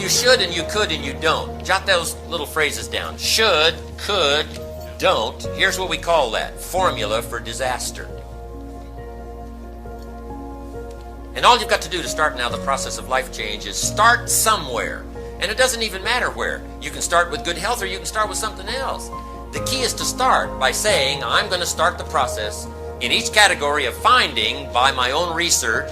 you should and you could and you don't. Jot those little phrases down. Should, could, don't. Here's what we call that. Formula for disaster. And all you've got to do to start now the process of life change is start somewhere. And it doesn't even matter where. You can start with good health or you can start with something else. The key is to start by saying, I'm going to start the process in each category of finding by my own research.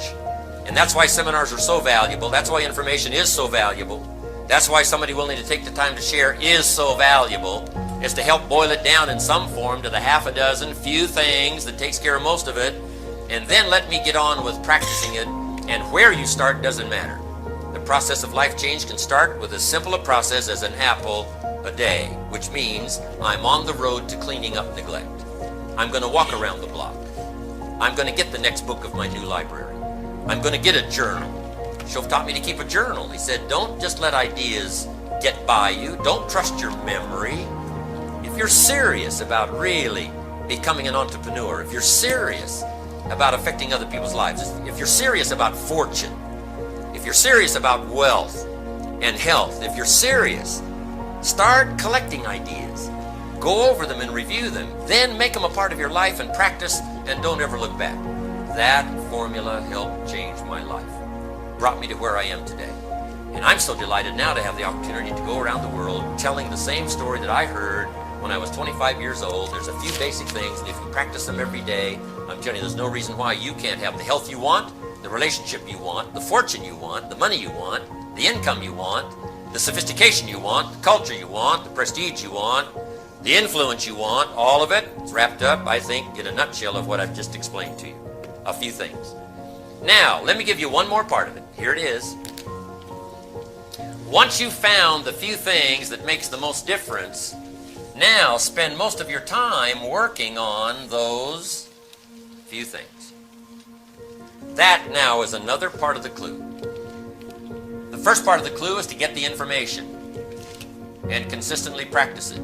And that's why seminars are so valuable. That's why information is so valuable. That's why somebody willing to take the time to share is so valuable, is to help boil it down in some form to the half a dozen few things that takes care of most of it, and then let me get on with practicing it. And where you start doesn't matter. The process of life change can start with as simple a process as an apple a day, which means I'm on the road to cleaning up neglect. I'm going to walk around the block. I'm going to get the next book of my new library. I'm going to get a journal. Shove taught me to keep a journal. He said, don't just let ideas get by you. Don't trust your memory. If you're serious about really becoming an entrepreneur, if you're serious about affecting other people's lives, if you're serious about fortune, if you're serious about wealth and health, if you're serious, start collecting ideas. Go over them and review them. Then make them a part of your life and practice, and don't ever look back. That formula helped change my life. Brought me to where I am today. And I'm so delighted now to have the opportunity to go around the world telling the same story that I heard when I was 25 years old. There's a few basic things, and if you practice them every day, I'm telling you, there's no reason why you can't have the health you want, the relationship you want, the fortune you want, the money you want, the income you want, the sophistication you want, the culture you want, the prestige you want, the influence you want. All of it is wrapped up, I think, in a nutshell of what I've just explained to you. A few things. Now, let me give you one more part of it. Here it is. Once you've found the few things that makes the most difference, now spend most of your time working on those few things. That now is another part of the clue. The first part of the clue is to get the information and consistently practice it.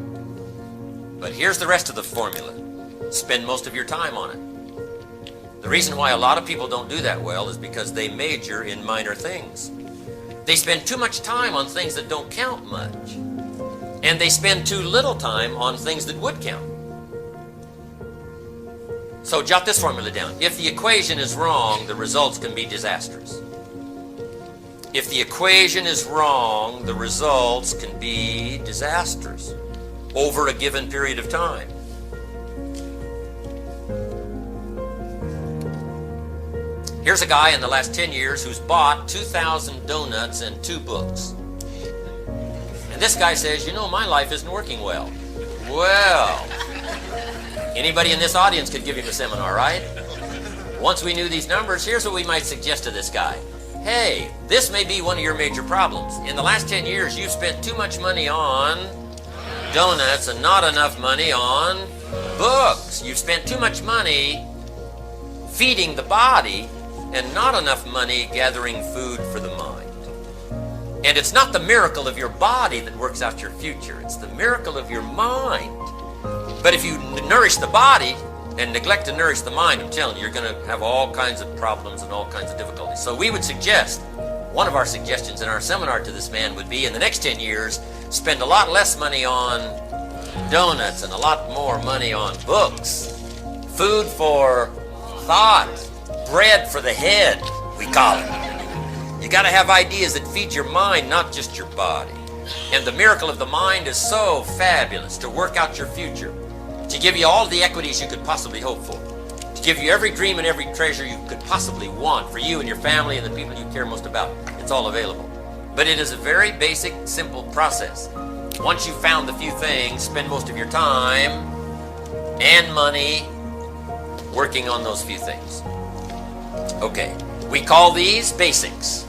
But here's the rest of the formula. Spend most of your time on it. The reason why a lot of people don't do that well is because they major in minor things. They spend too much time on things that don't count much. And they spend too little time on things that would count. So jot this formula down. If the equation is wrong, the results can be disastrous. If the equation is wrong, the results can be disastrous over a given period of time. Here's a guy in the last 10 years who's bought 2,000 donuts and 2 books. And this guy says, you know, my life isn't working well. Well, anybody in this audience could give him a seminar, right? Once we knew these numbers, here's what we might suggest to this guy. Hey, this may be one of your major problems. In the last 10 years, you've spent too much money on donuts and not enough money on books. You've spent too much money feeding the body and not enough money gathering food for the mind. And it's not the miracle of your body that works out your future. It's the miracle of your mind. But if you nourish the body and neglect to nourish the mind, I'm telling you, you're going to have all kinds of problems and all kinds of difficulties. So we would suggest, one of our suggestions in our seminar to this man would be, in the next 10 years, spend a lot less money on donuts and a lot more money on books. Food for thought. Bread for the head, we call it. You got to have ideas that feed your mind, not just your body. And the miracle of the mind is so fabulous to work out your future, to give you all the equities you could possibly hope for, to give you every dream and every treasure you could possibly want for you and your family and the people you care most about. It's all available. But it is a very basic, simple process. Once you've found the few things, spend most of your time and money working on those few things. Okay, we call these basics.